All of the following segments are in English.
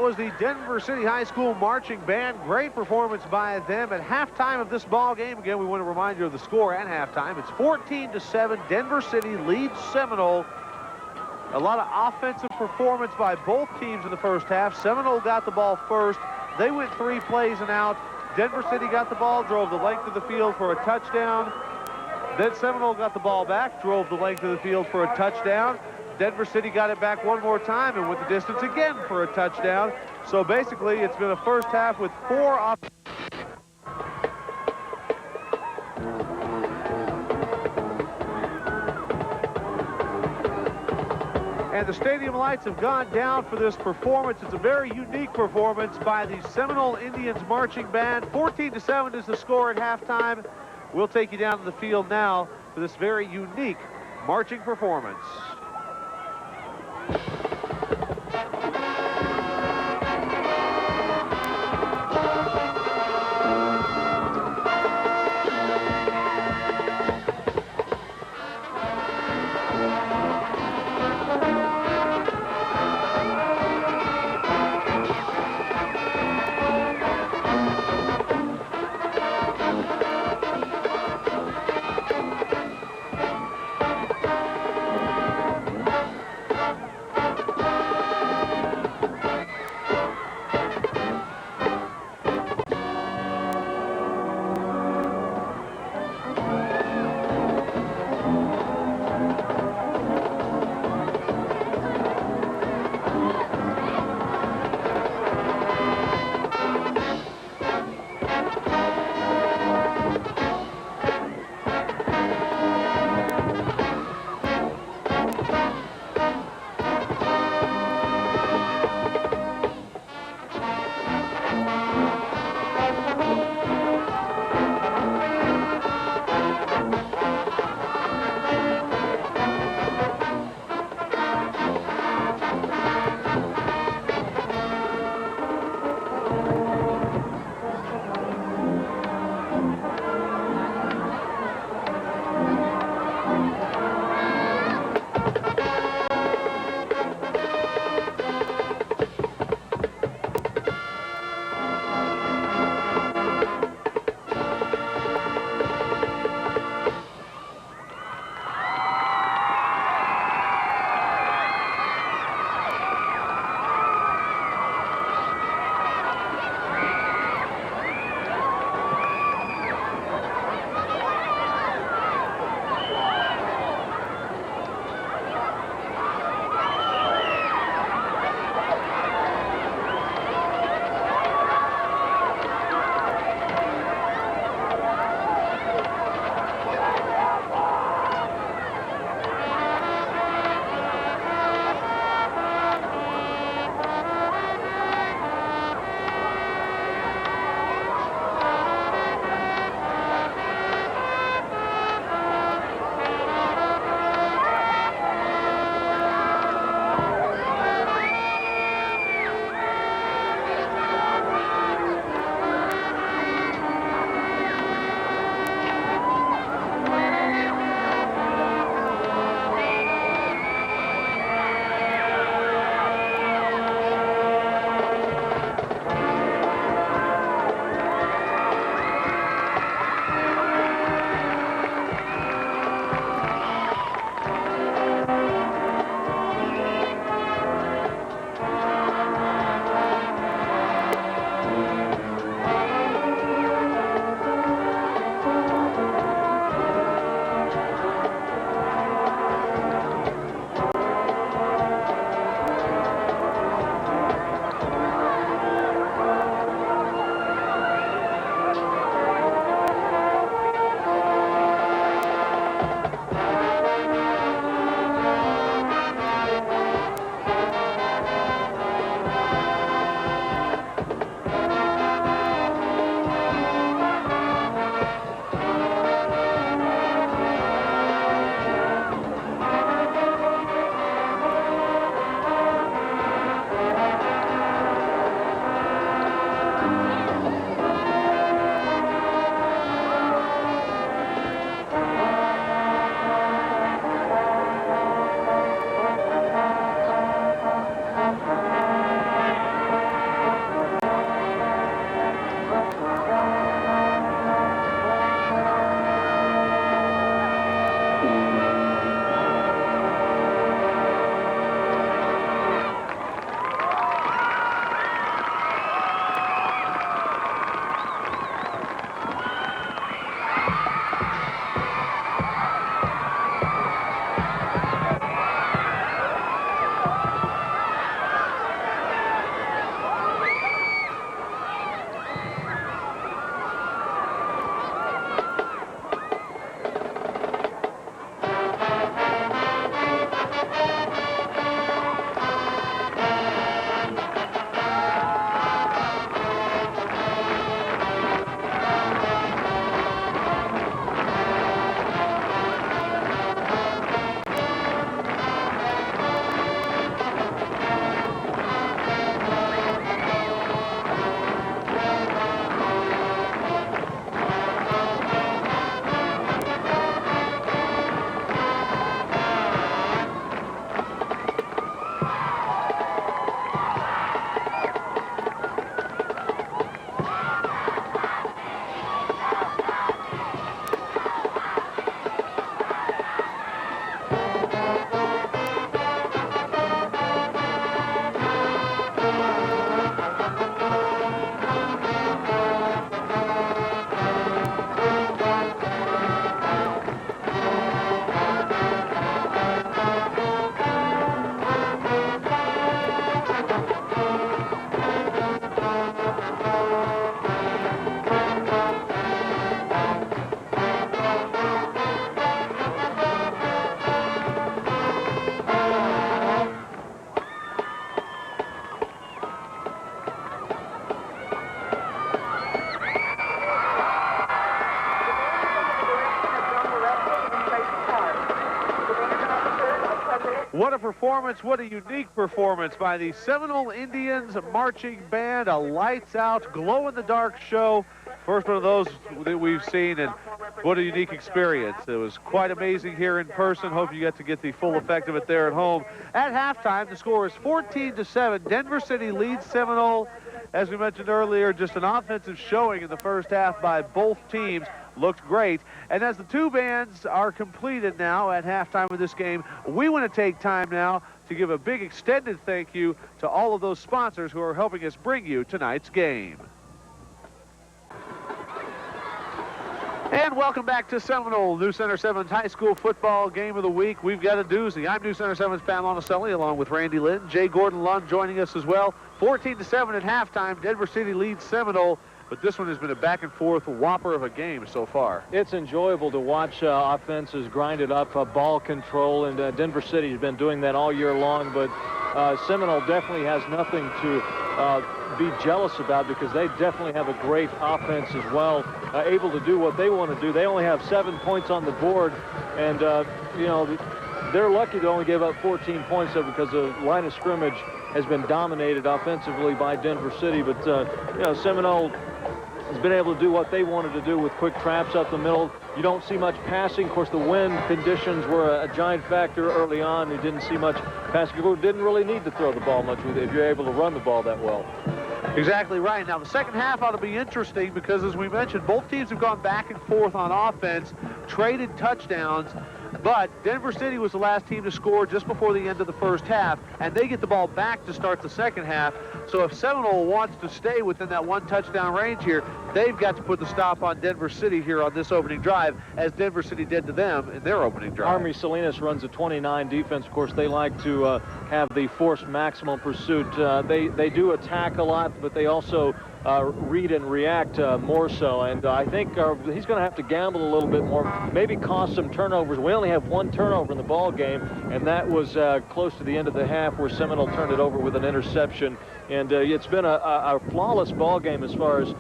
was the Denver City High School Marching Band. Great performance by them at halftime of this ball game. Again, we want to remind you of the score at halftime. It's 14-7. Denver City leads Seminole. A lot of offensive performance by both teams in the first half. Seminole got the ball first. They went 3 plays and out. Denver City got the ball, drove the length of the field for a touchdown. Then Seminole got the ball back, drove the length of the field for a touchdown. Denver City got it back one more time and went the distance again for a touchdown. So basically, it's been a first half with 4 off. And the stadium lights have gone down for this performance. It's a very unique performance by the Seminole Indians Marching Band. 14-7 is the score at halftime. We'll take you down to the field now for this very unique marching performance. a performance, what a unique performance by the Seminole Indians Marching Band. A lights-out, glow-in-the-dark show. First one of those that we've seen, and what a unique experience. It was quite amazing here in person. Hope you got to get the full effect of it there at home. At halftime, the score is 14-7. Denver City leads Seminole. As we mentioned earlier, just an offensive showing in the first half by both teams. Looked great. And as the two bands are completed now at halftime of this game, we want to take time now to give a big extended thank you to all of those sponsors who are helping us bring you tonight's game. And welcome back to Seminole, New Center 7's high school football game of the week. We've got a doozy. I'm New Center 7's Pat Monticelli, along with Randy Lynn. Jay Gordon-Lund joining us as well. 14-7 at halftime. Denver City leads Seminole, but this one has been a back-and-forth whopper of a game so far. It's enjoyable to watch offenses grind it up, ball control, and Denver City has been doing that all year long, but Seminole definitely has nothing to be jealous about, because they definitely have a great offense as well, able to do what they want to do. They only have 7 points on the board, and you know, they're lucky to only give up 14 points though, because the line of scrimmage has been dominated offensively by Denver City. But you know, Seminole has been able to do what they wanted to do with quick traps up the middle. You don't see much passing. Of course, the wind conditions were a giant factor early on. You didn't see much passing. You didn't really need to throw the ball much with it if you're able to run the ball that well. Exactly right. Now, the second half ought to be interesting because, as we mentioned, both teams have gone back and forth on offense, traded touchdowns, but Denver City was the last team to score just before the end of the first half, and they get the ball back to start the second half. So if Seminole wants to stay within that one touchdown range here, they've got to put the stop on Denver City here on this opening drive, as Denver City did to them in their opening drive. Army Salinas runs a 29 defense. Of course, they like to have the forced maximum pursuit. They do attack a lot, but they also read and react more so. And I think he's going to have to gamble a little bit more, maybe cause some turnovers. We only have one turnover in the ball game, and that was close to the end of the half, where Seminole turned it over with an interception. And it's been a flawless ball game as far as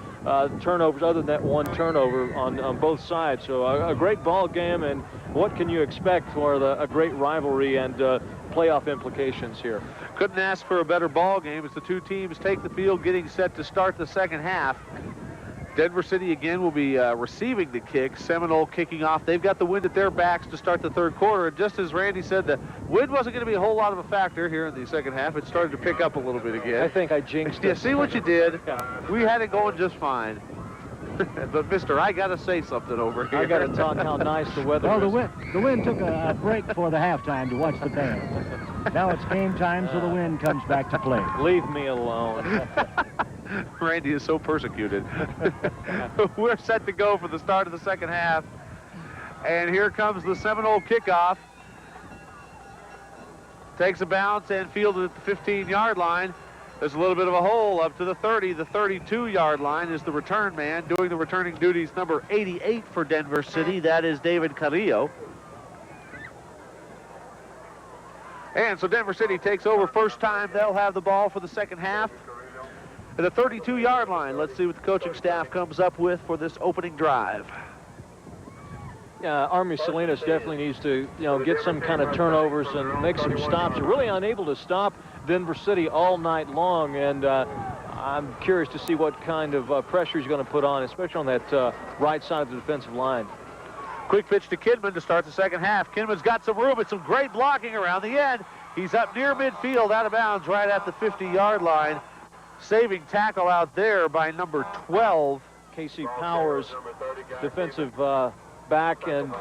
turnovers, other than that one turnover on both sides. So a great ball game, and what can you expect for a great rivalry and playoff implications here? Couldn't ask for a better ball game as the two teams take the field, getting set to start the second half. Denver City again will be receiving the kick. Seminole kicking off. They've got the wind at their backs to start the third quarter. And just as Randy said, the wind wasn't going to be a whole lot of a factor here in the second half. It started to pick up a little bit again. I think I jinxed it. Yeah, see what you did? Yeah. We had it going just fine. But, mister, I got to say something over here. I got to talk how nice the weather is. Well, the wind took a break before the halftime to watch the band. Now it's game time, so the wind comes back to play. Leave me alone. Randy is so persecuted. We're set to go for the start of the second half. And here comes the Seminole kickoff. Takes a bounce and fielded at the 15-yard line. There's a little bit of a hole up to the 30. The 32-yard line is the return man. Doing the returning duties, number 88 for Denver City. That is David Carrillo. And so Denver City takes over first time. They'll have the ball for the second half. At the 32-yard line, let's see what the coaching staff comes up with for this opening drive. Army Salinas definitely needs to, get some kind of turnovers and make some stops. They're really unable to stop Denver City all night long, and I'm curious to see what kind of pressure he's going to put on, especially on that right side of the defensive line. Quick pitch to Kidman to start the second half. Kidman's got some room and some great blocking around the end. He's up near midfield, out of bounds, right at the 50-yard line. Saving tackle out there by number 12. Casey Powers, defensive back, and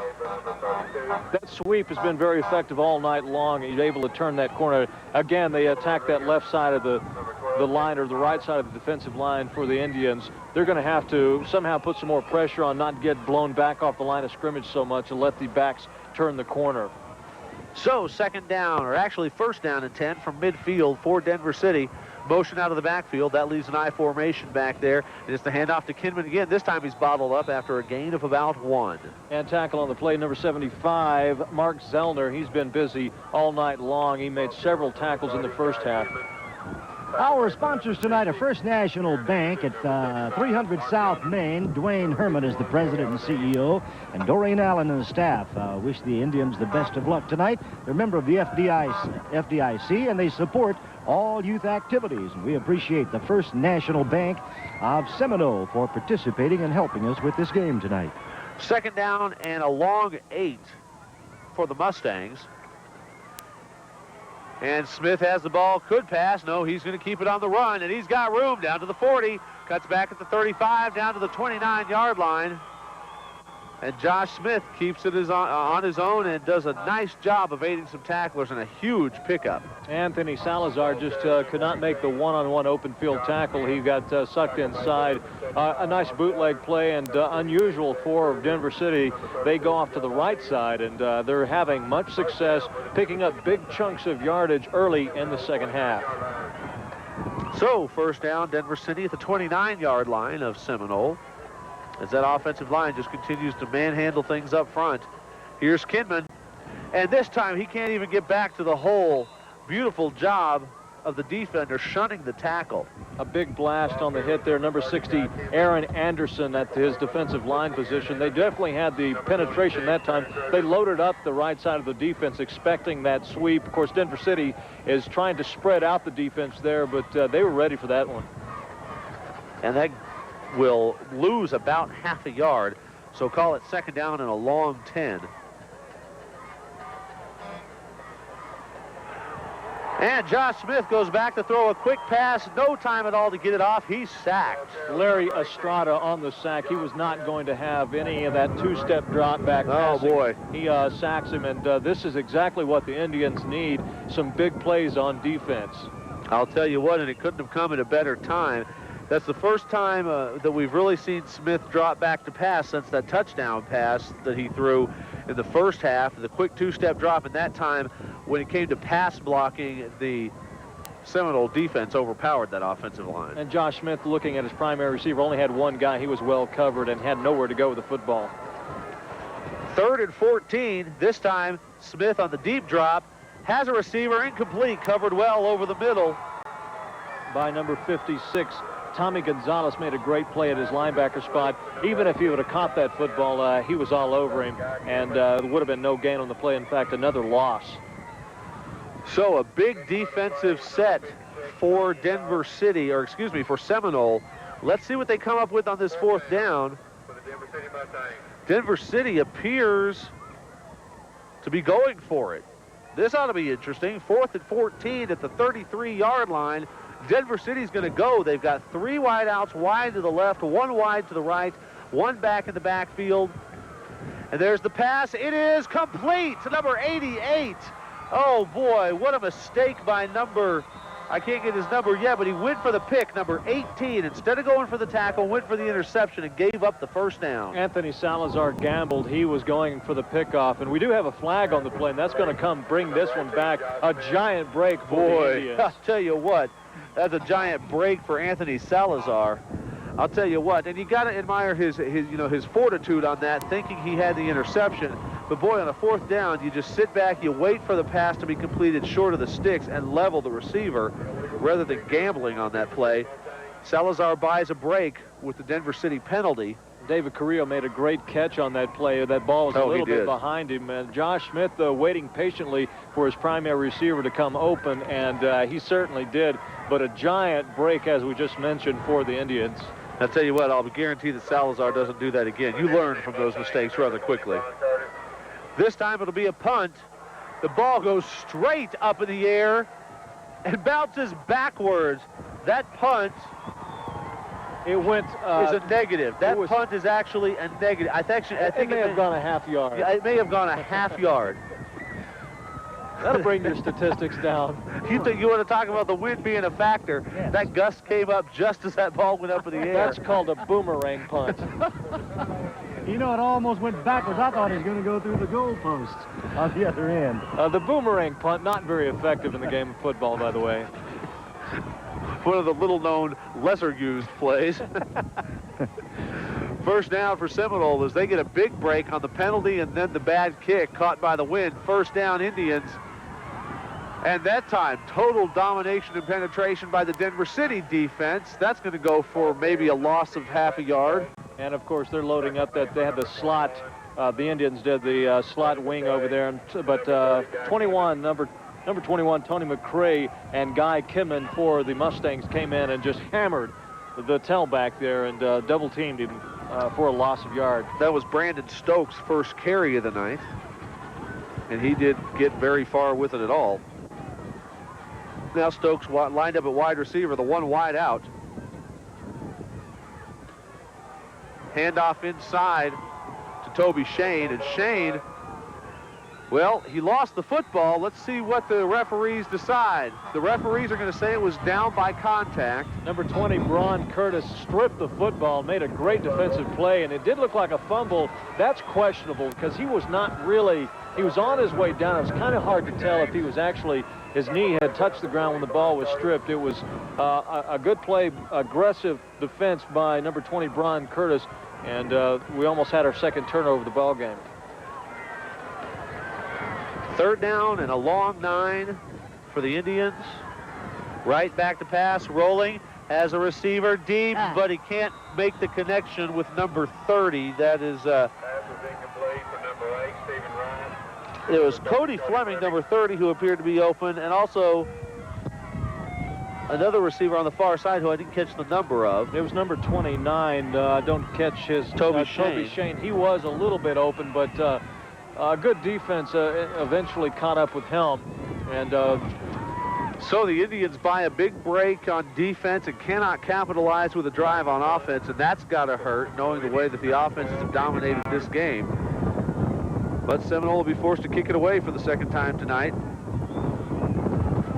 that sweep has been very effective all night long. He's able to turn that corner. Again, they attack that left side of the line, or the right side of the defensive line for the Indians. They're going to have to somehow put some more pressure on, not get blown back off the line of scrimmage so much, and let the backs turn the corner. So second down, or actually first down and 10 from midfield for Denver City. Motion out of the backfield. That leaves an I formation back there. And it's the handoff to Kinman again. This time he's bottled up after a gain of about 1. And tackle on the play, number 75, Mark Zellner. He's been busy all night long. He made several tackles in the first half. Our sponsors tonight are First National Bank at 300 South Main. Dwayne Herman is the president and CEO, and Doreen Allen and the staff wish the Indians the best of luck tonight. They're a member of the FDIC, and they support all youth activities. And we appreciate the First National Bank of Seminole for participating and helping us with this game tonight. Second down and a long 8 for the Mustangs. And Smith has the ball, could pass. No, he's going to keep it on the run, and he's got room down to the 40. Cuts back at the 35, down to the 29-yard line. And Josh Smith keeps it on his own and does a nice job of evading some tacklers and a huge pickup. Anthony Salazar just could not make the one-on-one open field tackle. He got sucked inside. A nice bootleg play, and unusual for Denver City. They go off to the right side, and they're having much success picking up big chunks of yardage early in the second half. So first down, Denver City at the 29-yard line of Seminole, as that offensive line just continues to manhandle things up front. Here's Kinman, and this time he can't even get back to the hole. Beautiful job of the defender shunning the tackle. A big blast on the hit there. Number 60, Aaron Anderson at his defensive line position. They definitely had the penetration that time. They loaded up the right side of the defense expecting that sweep. Of course, Denver City is trying to spread out the defense there, but they were ready for that one. And that will lose about half a yard, so call it second down and a long 10. And Josh Smith goes back to throw a quick pass. No time at all to get it off. He's sacked. Larry Estrada on the sack. He was not going to have any of that two-step drop back passing. Oh, boy. He sacks him, and this is exactly what the Indians need, some big plays on defense. I'll tell you what, and it couldn't have come at a better time. That's the first time that we've really seen Smith drop back to pass since that touchdown pass that he threw in the first half. The quick two-step drop, and that time when it came to pass blocking, the Seminole defense overpowered that offensive line. And Josh Smith, looking at his primary receiver, only had one guy. He was well covered and had nowhere to go with the football. 3rd and 14. This time, Smith on the deep drop has a receiver incomplete, covered well over the middle by number 56. Tommy Gonzalez made a great play at his linebacker spot. Even if he would have caught that football, he was all over him, and there would have been no gain on the play. In fact, another loss. So a big defensive set for Denver City, or excuse me, for Seminole. Let's see what they come up with on this 4th down. Denver City appears to be going for it. This ought to be interesting. 4th and 14 at the 33-yard line. Denver City's going to go. They've got 3 wideouts, wide to the left, 1 wide to the right, 1 back in the backfield. And there's the pass. It is complete to number 88. Oh, boy, what a mistake by number, I can't get his number yet, but he went for the pick, number 18. Instead of going for the tackle, went for the interception and gave up the first down. Anthony Salazar gambled. He was going for the pickoff, and we do have a flag on the play, and that's going to come bring this one back. A giant break for the Indians. I'll tell you what. That's a giant break for Anthony Salazar. I'll tell you what, and you got to admire his fortitude on that, thinking he had the interception. But boy, on a 4th down, you just sit back, you wait for the pass to be completed short of the sticks and level the receiver rather than gambling on that play. Salazar buys a break with the Denver City penalty. David Carrillo made a great catch on that play. That ball was a little bit behind him. And Josh Smith, waiting patiently for his primary receiver to come open, and he certainly did. But a giant break, as we just mentioned, for the Indians. I'll tell you what, I'll guarantee that Salazar doesn't do that again. You learn from those mistakes rather quickly. This time it'll be a punt. The ball goes straight up in the air and bounces backwards. That punt is a negative. That punt is actually a negative. I think it may have gone a half yard. Yeah, it may have gone a half yard. That'll bring your statistics down. You want to talk about the wind being a factor? Yes. That gust came up just as that ball went up in the air. That's called a boomerang punt. You know, it almost went backwards. I thought it was going to go through the goalposts on the other end. The boomerang punt, not very effective in the game of football, by the way. One of the little-known, lesser-used plays. First down for Seminole as they get a big break on the penalty and then the bad kick caught by the wind. First down, Indians. And that time, total domination and penetration by the Denver City defense. That's going to go for maybe a loss of half a yard. And, of course, they're loading up that they had the slot. The Indians did the slot wing over there. But 21, number 21, Tony McCray and Guy Kimman for the Mustangs came in and just hammered the tailback there and double-teamed him for a loss of yard. That was Brandon Stokes' first carry of the night. And he didn't get very far with it at all. Now Stokes lined up at wide receiver, the one wide out. Handoff inside to Toby Shane, and Shane, well, he lost the football. Let's see what the referees decide. The referees are going to say it was down by contact. Number 20, Braun Curtis, stripped the football, made a great defensive play, and it did look like a fumble. That's questionable because he was not really, he was on his way down. It was kind of hard to tell if he was actually, his knee had touched the ground when the ball was stripped. It was a good play, aggressive defense by number 20, Braun Curtis, and we almost had our second turnover of the ball game. Third down and a long 9 for the Indians. Right back to pass, rolling, has a receiver deep, but he can't make the connection with number 30. That is, it was Cody Fleming, number 30, who appeared to be open, and also another receiver on the far side who I didn't catch the number of. It was number 29. I don't catch his Toby Shane. Toby Shane. He was a little bit open, but good defense eventually caught up with him. And so the Indians buy a big break on defense and cannot capitalize with a drive on offense, and that's got to hurt, knowing the way that the offenses have dominated this game. But Seminole will be forced to kick it away for the second time tonight.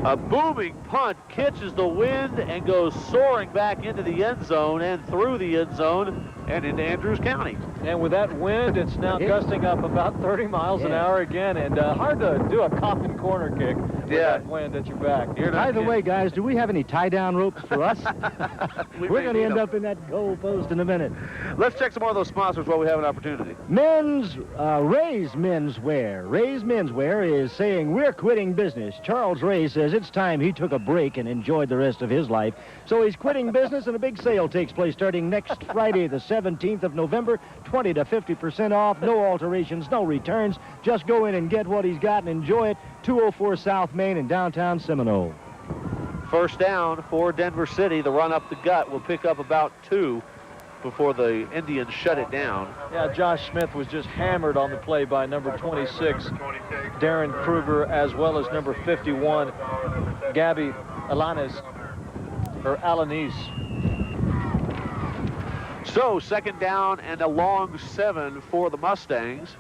A booming punt catches the wind and goes soaring back into the end zone and through the end zone and into Andrews County. And with that wind, it's now gusting up about 30 miles an hour again, and hard to do a coffin corner kick with that wind at your back. By the way, guys, do we have any tie-down ropes for us? We're going to end up in that goal post in a minute. Let's check some more of those sponsors while we have an opportunity. Ray's Menswear. Ray's Menswear is saying we're quitting business. Charles Ray says it's time he took a break and enjoyed the rest of his life. So he's quitting business, and a big sale takes place starting next Friday, the 17th of November, 20 to 50% off, no alterations, no returns. Just go in and get what he's got and enjoy it. 204 South Main in downtown Seminole. First down for Denver City. The run up the gut will pick up about 2 before the Indians shut it down. Yeah, Josh Smith was just hammered on the play by number 26, Darren Kruger, as well as number 51, Gabby Alanis. So second down and a long 7 for the Mustangs,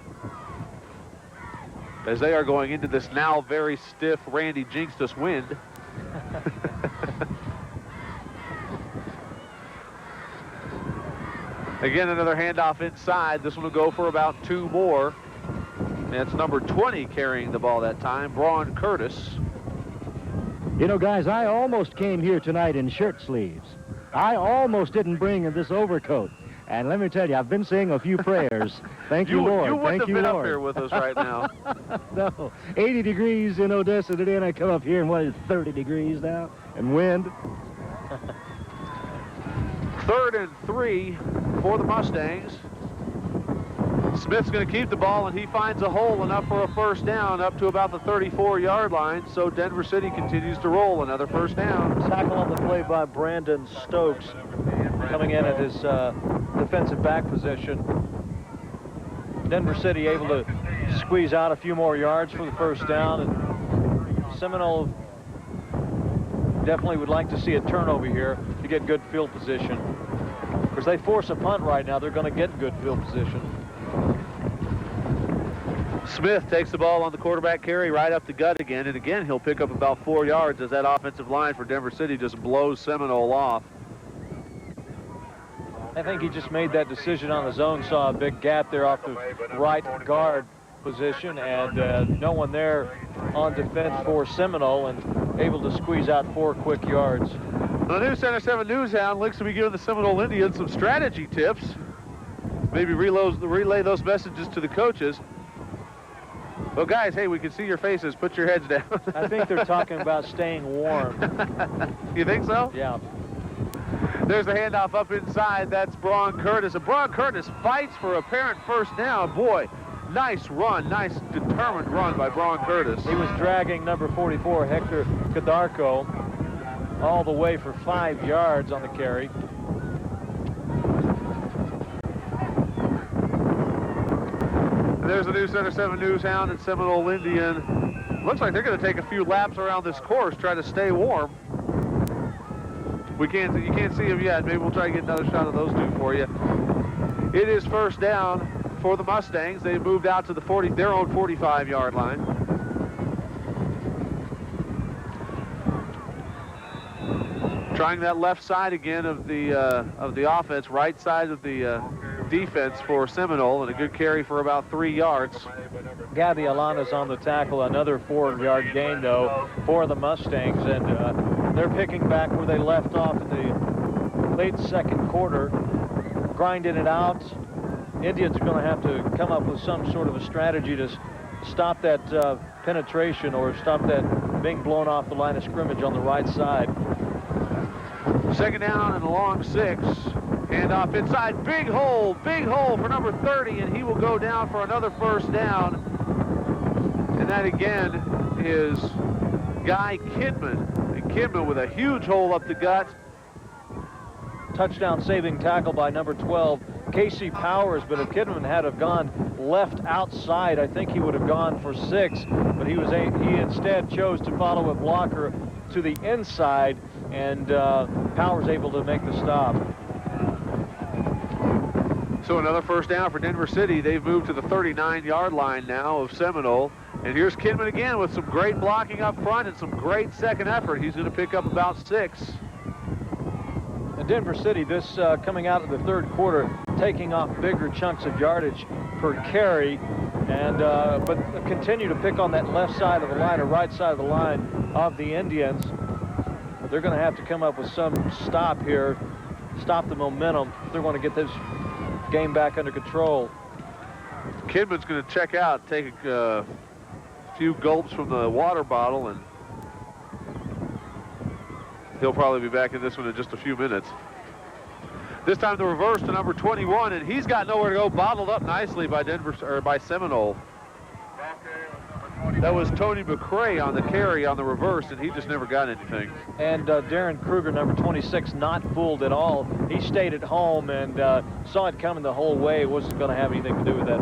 as they are going into this now very stiff Randy Jinxtus wind. Again, another handoff inside. This one will go for about 2 more. And it's number 20 carrying the ball that time, Braun Curtis. You know, guys, I almost came here tonight in shirt sleeves. I almost didn't bring this overcoat. And let me tell you, I've been saying a few prayers. Thank you, Lord. You wouldn't Thank have you, been Lord. up here with us right now. No, 80 degrees in Odessa today, and I come up here and what is 30 degrees now, and wind. 3rd and 3 for the Mustangs. Smith's going to keep the ball, and he finds a hole enough for a first down up to about the 34-yard line. So Denver City continues to roll. Another first down. Tackle on the play by Brandon Stokes, coming in at his defensive back position. Denver City able to squeeze out a few more yards for the first down, and Seminole definitely would like to see a turnover here to get good field position. Because they force a punt right now, they're going to get good field position. Smith takes the ball on the quarterback carry right up the gut again, and again he'll pick up about 4 yards as that offensive line for Denver City just blows Seminole off. I think he just made that decision on his own, saw a big gap there off the right guard position, and no one there on defense for Seminole, and able to squeeze out 4 quick yards. The new Center 7 Newshound looks to be giving the Seminole Indians some strategy tips. Maybe relay those messages to the coaches. Well, guys, hey, we can see your faces. Put your heads down. I think they're talking about staying warm. You think so? Yeah. There's the handoff up inside. That's Braun Curtis. And Braun Curtis fights for apparent first down. Boy, nice run, nice determined run by Braun Curtis. He was dragging number 44, Hector Cadarco, all the way for 5 yards on the carry. And there's the new Center 7 Newshound and Seminole Indian. Looks like they're going to take a few laps around this course, try to stay warm. You can't see them yet. Maybe we'll try to get another shot of those two for you. It is first down for the Mustangs. They moved out to the their own 45-yard line. Trying that left side again of the offense, right side of the defense for Seminole, and a good carry for about 3 yards. Gabby Alana's on the tackle, another 4-yard gain, though, for the Mustangs, and they're picking back where they left off in the late second quarter, grinding it out. Indians are going to have to come up with some sort of a strategy to stop that penetration or stop that being blown off the line of scrimmage on the right side. Second down and a long 6. Handoff inside, big hole for number 30, and he will go down for another first down. And that again is Guy Kidman. And Kidman with a huge hole up the gut. Touchdown saving tackle by number 12, Casey Powers, but if Kidman had have gone left outside, I think he would have gone for 6, but he instead chose to follow a blocker to the inside, and Powers able to make the stop. So another first down for Denver City. They've moved to the 39-yard line now of Seminole. And here's Kidman again with some great blocking up front and some great second effort. He's going to pick up about 6. And Denver City, this coming out of the third quarter, taking off bigger chunks of yardage per carry, and but continue to pick on that left side of the line or right side of the line of the Indians. But they're going to have to come up with some stop here, stop the momentum if they're going to get this game back under control. Kidman's going to check out, take a few gulps from the water bottle, and he'll probably be back in this one in just a few minutes. This time the reverse to number 21, and he's got nowhere to go, bottled up nicely by by Seminole. That was Tony McCray on the carry on the reverse, and he just never got anything. And Darren Kruger, number 26, not fooled at all. He stayed at home and saw it coming the whole way. Wasn't going to have anything to do with that.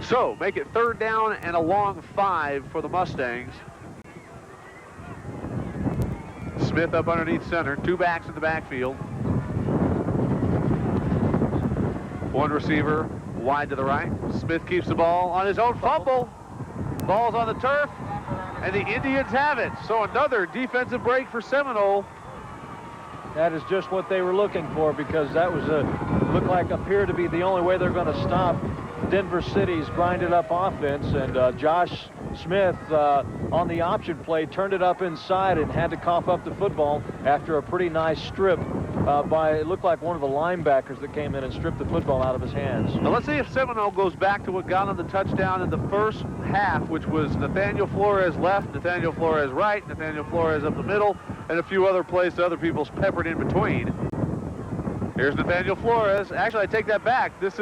So, make it third down and a long 5 for the Mustangs. Smith up underneath center, 2 backs in the backfield. 1 receiver wide to the right. Smith keeps the ball on his own fumble. Ball's on the turf, and the Indians have it. So another defensive break for Seminole. That is just what they were looking for, because that was appeared to be the only way they're going to stop Denver City's grinded up offense. And Josh Smith on the option play turned it up inside and had to cough up the football after a pretty nice strip by, it looked like one of the linebackers that came in and stripped the football out of his hands. Now let's see if Seminole goes back to what got them the touchdown in the first half, which was Nathaniel Flores left, Nathaniel Flores right, Nathaniel Flores up the middle, and a few other plays to other people's peppered in between. Here's Nathaniel Flores. Actually, I take that back. That's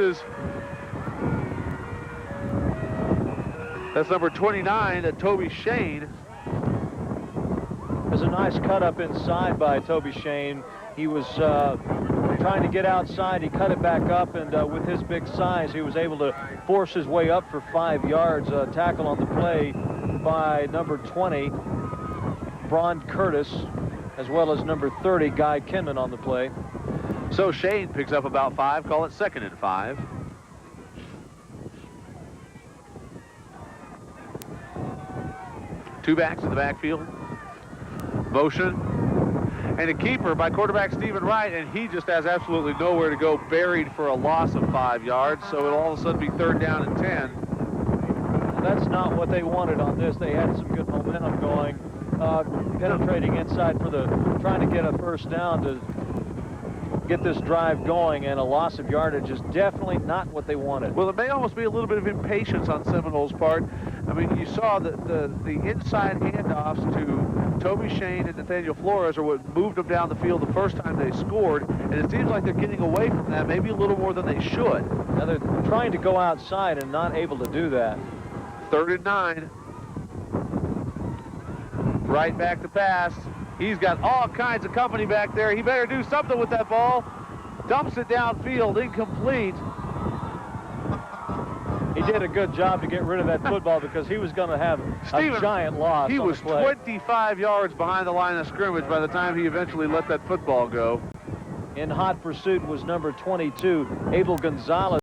number 29, Toby Shane. There's a nice cut up inside by Toby Shane. He was trying to get outside. He cut it back up, and with his big size, he was able to force his way up for 5 yards. Tackle on the play by number 20, Braun Curtis, as well as number 30, Guy Kinman on the play. So Shane picks up about 5. Call it 2nd and 5. Two backs in the backfield. Motion. And a keeper by quarterback Stephen Wright, and he just has absolutely nowhere to go, buried for a loss of 5 yards, so it'll all of a sudden be 3rd down and 10. That's not what they wanted on this. They had some good momentum going, penetrating inside trying to get a first down to get this drive going, and a loss of yardage is definitely not what they wanted. Well, it may almost be a little bit of impatience on Seminole's part. I mean, you saw the inside handoffs to Toby Shane and Nathaniel Flores are what moved them down the field the first time they scored, and it seems like they're getting away from that maybe a little more than they should. Now they're trying to go outside and not able to do that. 3rd and 9. Right back to pass. He's got all kinds of company back there. He better do something with that ball. Dumps it downfield, incomplete. He did a good job to get rid of that football because he was going to have a giant loss. He on was the play. 25 yards behind the line of scrimmage by the time he eventually let that football go. In hot pursuit was number 22, Abel Gonzalez.